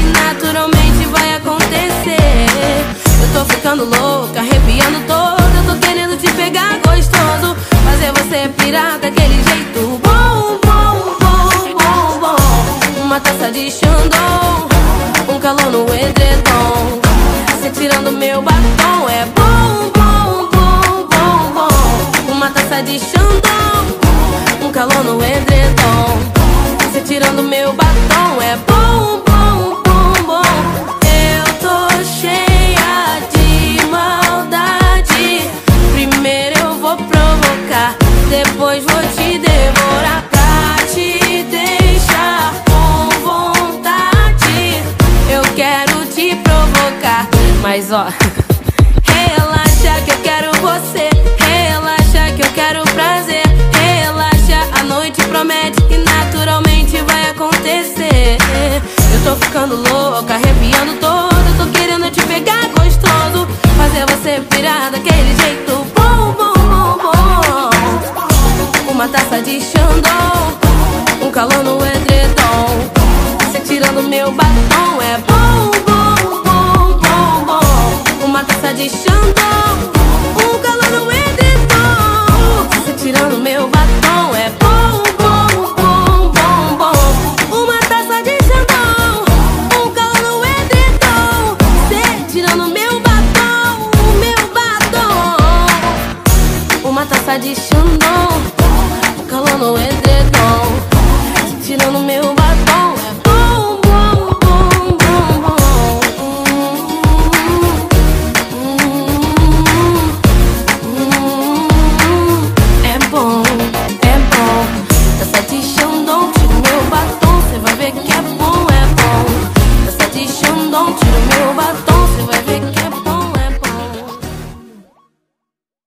que naturalmente vai acontecer. Eu tô ficando louca, arrepiando toda. Eu tô querendo te pegar gostoso, fazer você pirar daquele jeito bom, bom, bom, bom, bom. Uma taça de Chandon, um calor no edredom, você tirando meu batom. É bom, bom, bom, bom, bom. Uma taça de Chandon, um calor no edredom, você tirando meu batom. É bom, bom, bom, bom. Eu tô cheia de maldade. Primeiro eu vou provocar, depois vou te devorar pra te deixar com vontade. Eu quero te provocar, mas ó, relaxa que eu quero você. Relaxa que eu quero prazer. Relaxa, a noite promete que naturalmente vai acontecer. Eu tô ficando louca, arrepiando toda. Eu tô querendo te pegar gostoso, fazer você pirar daquele jeito bom, bom, bom, bom. Uma taça de Chandon, um calor no edredom, você tirando meu batom. É bom.